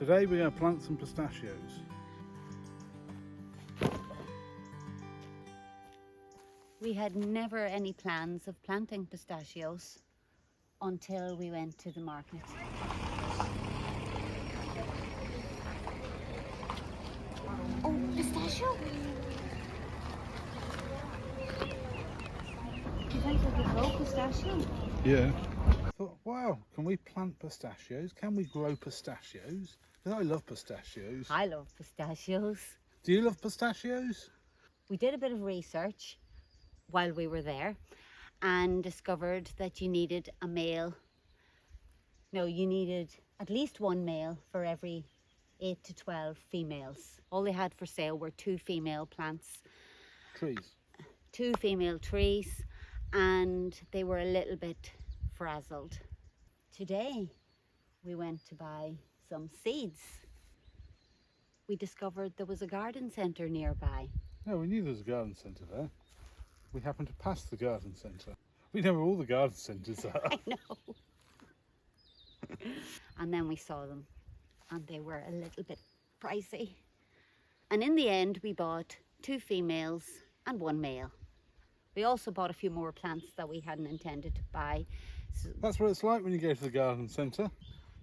Today we're going to plant some pistachios. We had never any plans of planting pistachios until we went to the market. Oh, pistachio! Do you think we could grow pistachio? Yeah. I thought, wow, can we plant pistachios? Can we grow pistachios? Because I love pistachios. I love pistachios. Do you love pistachios? We did a bit of research while we were there and discovered that you needed a male. No, you needed at least one male for every 8 to 12 females. All they had for sale were 2 female plants. Trees. 2 female trees, and they were a little bit frazzled. Today we went to buy some seeds. We discovered there was a garden centre nearby. No, we knew there was a garden centre there. We happened to pass the garden centre. We know where all the garden centres are. I know. And then we saw them and they were a little bit pricey. And in the end we bought 2 females and 1 male. We also bought a few more plants that we hadn't intended to buy. So that's what it's like when you go to the garden centre.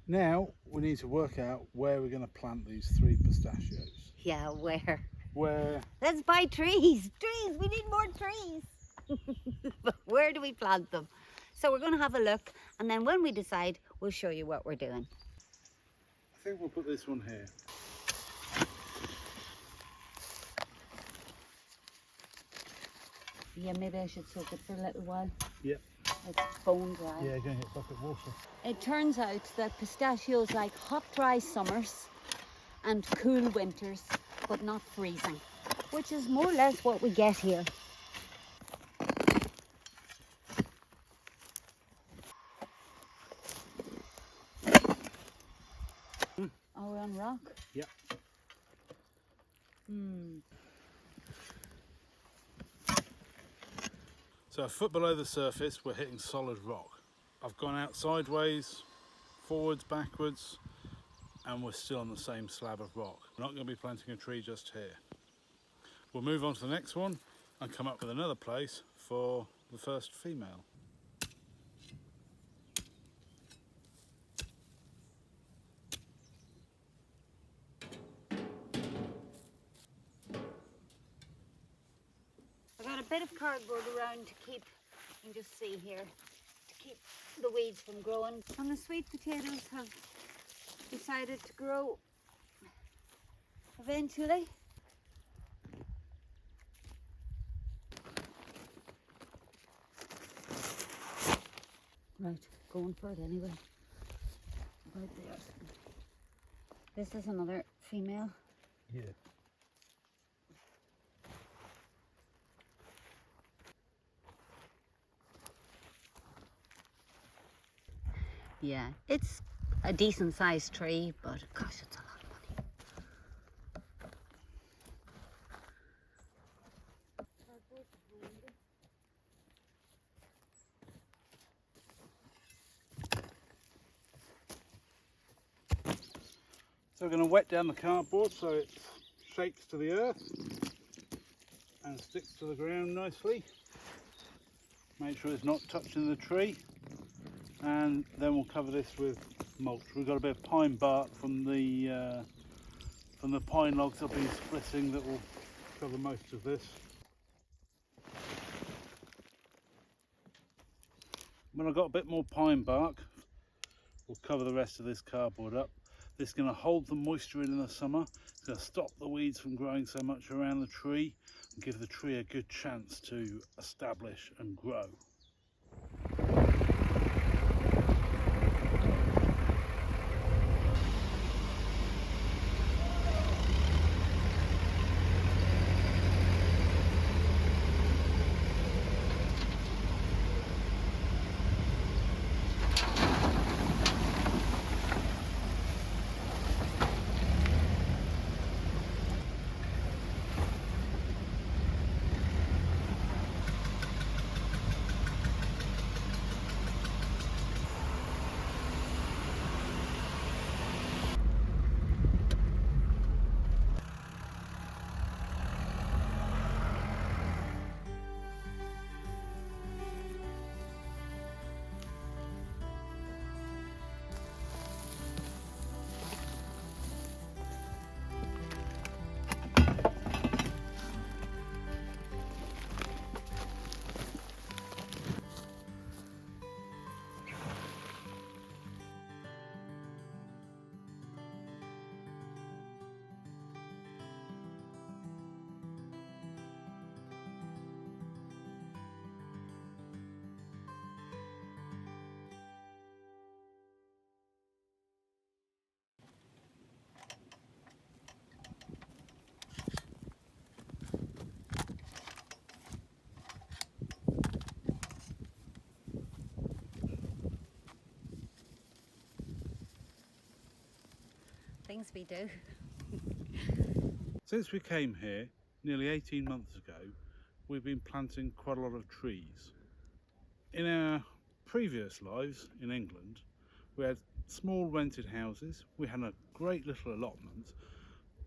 Now we need to work out where we're going to plant these 3 pistachios. yeah, where? Where? Let's buy trees. Trees, we need more trees. But where do we plant them? So we're going to have a look, and then when we decide, we'll show you what we're doing. I think we'll put this one here. Yeah, maybe I should soak it for a little while. Yep. It's bone dry. Yeah, going to hit bucket water. It turns out that pistachios like hot, dry summers and cool winters, but not freezing, which is more or less what we get here. Are we on rock? Yep. So a foot below the surface, we're hitting solid rock. I've gone out sideways, forwards, backwards, and we're still on the same slab of rock. We're not going to be planting a tree just here. We'll move on to the next one and come up with another place for the first female. I've got a bit of cardboard around to keep, you can just see here, to keep the weeds from growing. And the sweet potatoes have decided to grow eventually. Right, going for it anyway. Right there. This is another female. Yeah. Yeah, it's a decent sized tree, but gosh, it's a lot of money. So we're going to wet down the cardboard so it shakes to the earth and sticks to the ground nicely. Make sure it's not touching the tree, and then we'll cover this with mulch. We've got a bit of pine bark from the pine logs I've been splitting that will cover most of this. When I've got a bit more pine bark, we'll cover the rest of this cardboard up. This is going to hold the moisture in the summer. It's going to stop the weeds from growing so much around the tree and give the tree a good chance to establish and grow. things we do. Since we came here nearly 18 months ago, we've been planting quite a lot of trees. In our previous lives in England, we had small rented houses, we had a great little allotment,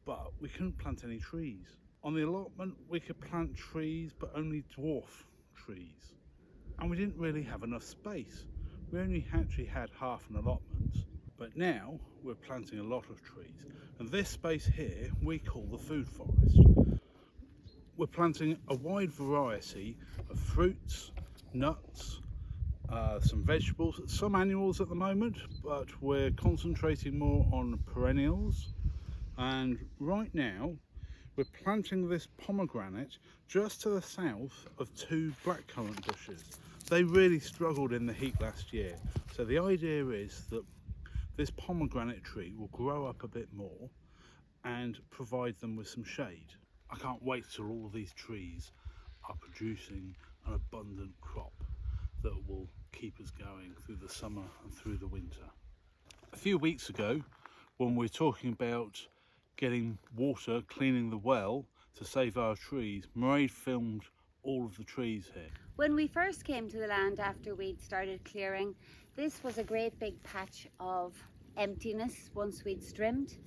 but we couldn't plant any trees. On the allotment we could plant trees, but only dwarf trees. And we didn't really have enough space. We only actually had half an allotment, but now we're planting a lot of trees. And this space here we call the food forest. We're planting a wide variety of fruits, nuts, some vegetables, some annuals at the moment, but we're concentrating more on perennials. And right now we're planting this pomegranate just to the south of 2 blackcurrant bushes. They really struggled in the heat last year, so the idea is that this pomegranate tree will grow up a bit more and provide them with some shade. I can't wait till all of these trees are producing an abundant crop that will keep us going through the summer and through the winter. A few weeks ago, when we were talking about getting water, cleaning the well to save our trees, Meraid filmed all of the trees here. When we first came to the land after we'd started clearing, this was a great big patch of emptiness once we'd trimmed.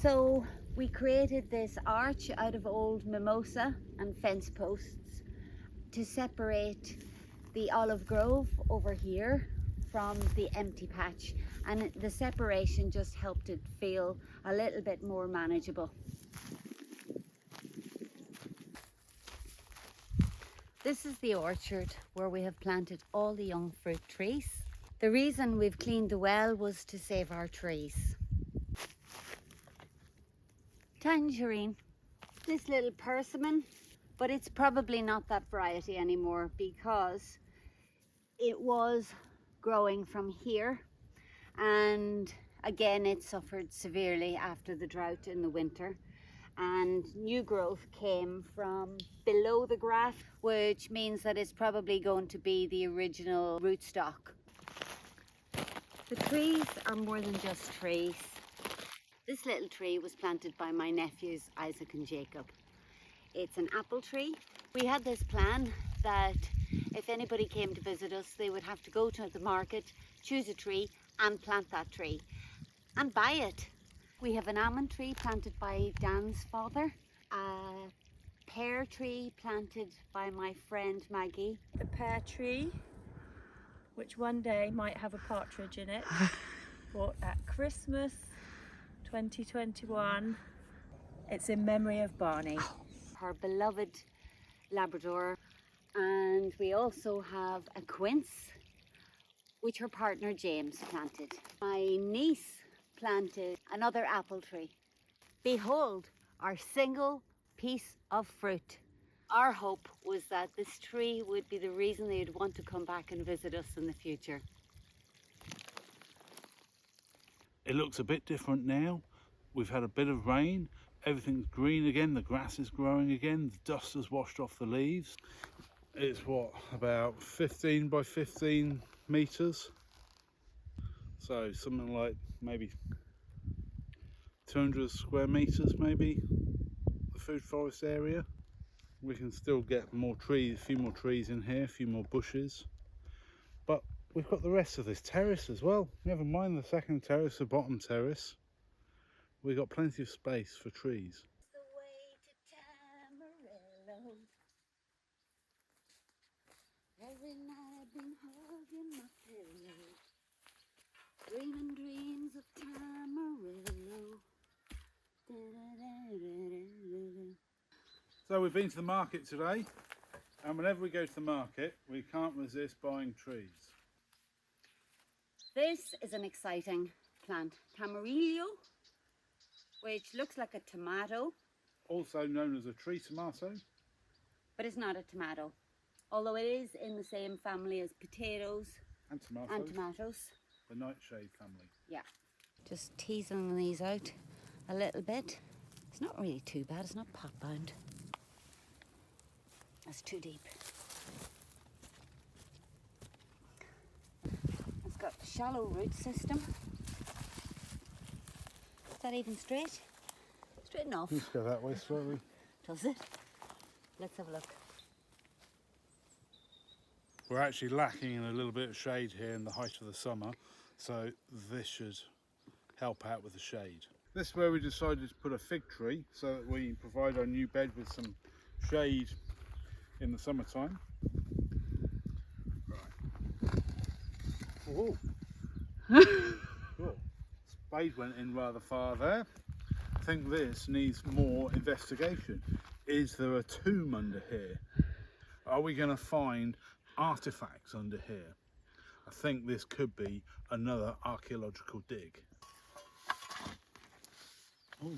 So we created this arch out of old mimosa and fence posts to separate the olive grove over here from the empty patch, and the separation just helped it feel a little bit more manageable. This is the orchard where we have planted all the young fruit trees. The reason we've cleaned the well was to save our trees. Tangerine, this little persimmon, but it's probably not that variety anymore because it was growing from here, and again it suffered severely after the drought in the winter, and new growth came from below the graft, which means that it's probably going to be the original rootstock. The trees are more than just trees. This little tree was planted by my nephews Isaac and Jacob. It's an apple tree. We had this plan that if anybody came to visit us, they would have to go to the market, choose a tree and plant that tree and buy it. We have an almond tree planted by Dan's father, a pear tree planted by my friend Maggie. The pear tree, which one day might have a partridge in it, bought at Christmas 2021. It's in memory of Barney, her beloved Labrador. And we also have a quince, which her partner James planted. My niece planted another apple tree. Behold, our single piece of fruit. Our hope was that this tree would be the reason they'd want to come back and visit us in the future. It looks a bit different now. We've had a bit of rain, everything's green again, the grass is growing again, the dust has washed off the leaves. It's what, about 15 by 15 metres? So something like maybe 200 square metres maybe, the food forest area. We can still get more trees, a few more trees in here, a few more bushes. But we've got the rest of this terrace as well. Never mind the second terrace, the bottom terrace. We've got plenty of space for trees. The way to Tamarillo. Every night I've been hugging my pillow, dreaming dreams of Tamarillo. So we've been to the market today, and whenever we go to the market, we can't resist buying trees. This is an exciting plant, Tamarillo, which looks like a tomato. Also known as a tree tomato. But it's not a tomato, although it is in the same family as potatoes And tomatoes. and tomatoes. The nightshade family. Yeah. Just teasing these out a little bit. It's not really too bad, it's not pot bound. That's too deep. It's got a shallow root system. that even straight? Straight enough. Let's go that way slowly. Does it? Let's have a look. We're actually lacking in a little bit of shade here in the height of the summer, so this should help out with the shade. This is where we decided to put a fig tree so that we provide our new bed with some shade in the summertime. Right. Whoa. Cool. Spade went in rather far there. I think this needs more investigation. Is there a tomb under here? Are we going to find artifacts under here? I think this could be another archaeological dig. Oh,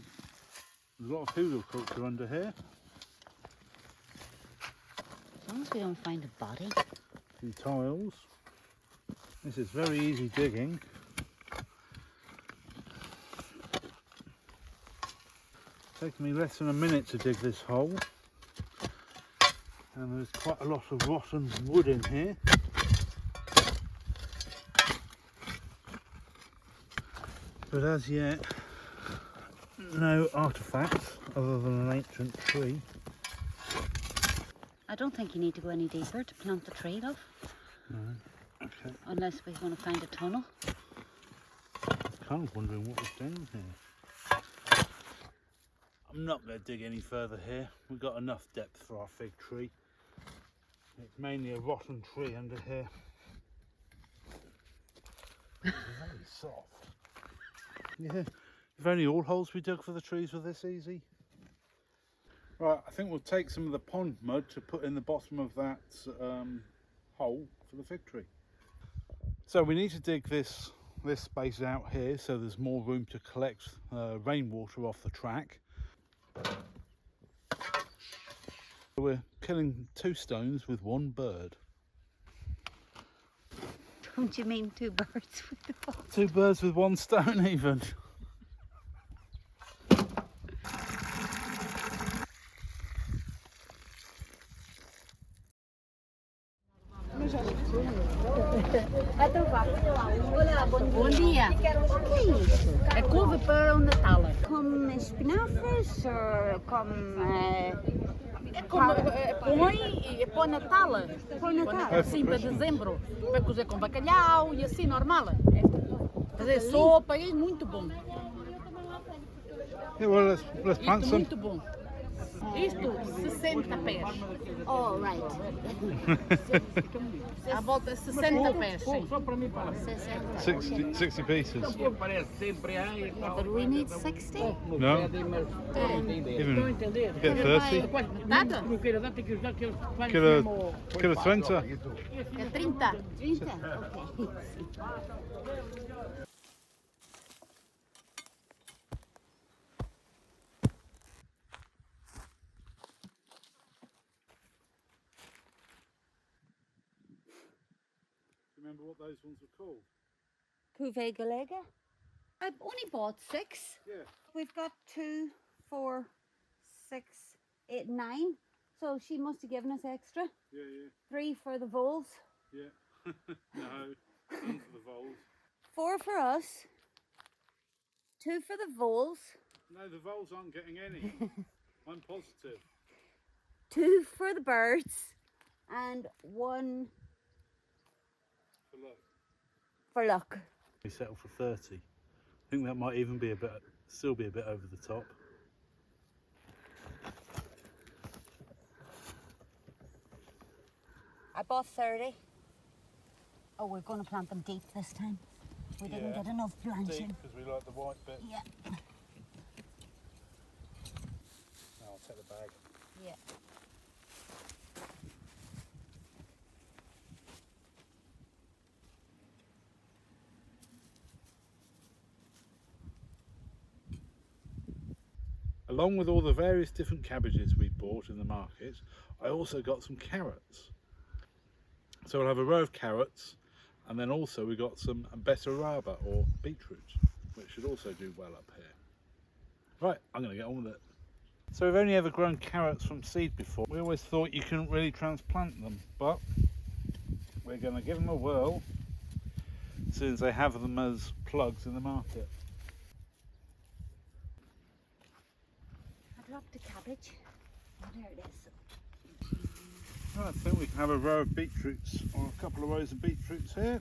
there's a lot of hula culture under here. As long as we don't find a body. A few tiles. This is very easy digging. Taken me less than a minute to dig this hole. And there's quite a lot of rotten wood in here. But as yet, no artefacts other than an ancient tree. I don't think you need to go any deeper to plant the tree, love. No, okay. Unless we want to find a tunnel. Kind of wondering what was down here. I'm not going to dig any further here. We've got enough depth for our fig tree. It's mainly a rotten tree under here. It's very soft. Yeah, if only all holes we dug for the trees were this easy. Right, I think we'll take some of the pond mud to put in the bottom of that hole for the fig tree. So we need to dig this space out here so there's more room to collect rainwater off the track. We're killing 2 stones with 1 bird. Don't you mean 2 birds with the ball? 2 birds with 1 stone even. Bom dia. O que é isso? É couve para o Natal. Com espinafres ou com... É como põe e põe Natal. Põe Natal? Sim, para dezembro. Para cozer com bacalhau e assim, normal. Fazer sopa e é muito bom. Yeah, well, let's plant Isto some. muito bom. Isto, 60 pés. Oh, right. À volta, 60 pés, sim. 60. 60 pieces. Yeah, but we need 60. No? Then Even get 30? Nada? Get a 20? É 30. 30? Okay. Remember what those ones were called? Cuvée Galega. I've only bought 6. Yeah. We've got 2, 4, 6, 8, 9. So she must have given us extra. Yeah, 3 for the voles. yeah. No, none for the voles. 4 for us. 2 for the voles. No, the voles aren't getting any. I'm positive. 2 for the birds. And 1 For luck. for luck. We settled for 30. I think that might even be still be a bit over the top. I bought 30. Oh, we're going to plant them deep this time. We didn't get enough branching. Because we like the white bit. Yeah. No, I'll take the bag. Yeah. Along with all the various different cabbages we bought in the market, I also got some carrots. So we'll have a row of carrots, and then also we got some beterraba or beetroot, which should also do well up here. Right, I'm going to get on with it. So we've only ever grown carrots from seed before. We always thought you couldn't really transplant them, but we're going to give them a whirl as soon as they have them as plugs in the market. the cabbage. Oh, there it is. I think we can have a row of beetroots, or a couple of rows of beetroots here.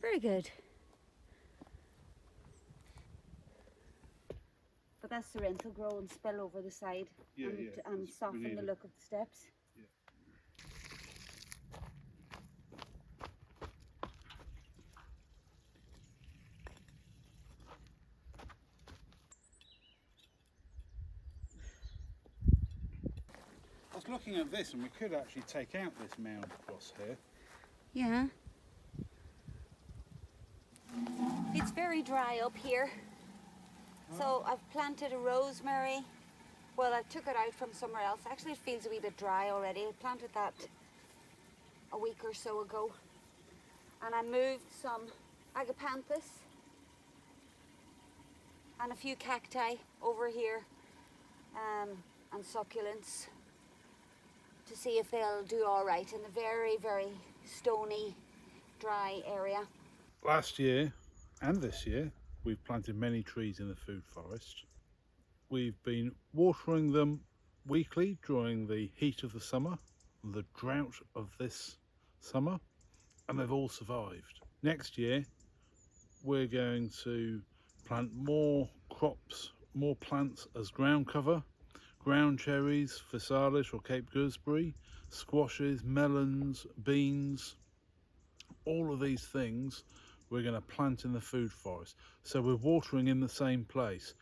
Very good. But that's the rent will grow and spill over the side and that's soften really the look of the steps. I was looking at this, and we could actually take out this mound across here. Yeah. It's very dry up here. So I've planted a rosemary. Well, I took it out from somewhere else. Actually, it feels a wee bit dry already. I planted that a week or so ago. And I moved some agapanthus and a few cacti over here and succulents to see if they'll do all right in the very, very stony, dry area. Last year and this year, we've planted many trees in the food forest. We've been watering them weekly during the heat of the summer, the drought of this summer, and they've all survived. Next year, we're going to plant more crops, more plants as ground cover. Ground cherries, physalis or Cape gooseberry, squashes, melons, beans, all of these things we're going to plant in the food forest. So we're watering in the same place.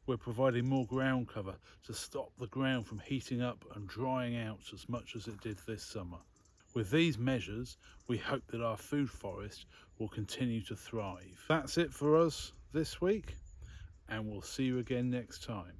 We're providing more ground cover to stop the ground from heating up and drying out as much as it did this summer. With these measures, we hope that our food forest will continue to thrive. That's it for us this week, and we'll see you again next time.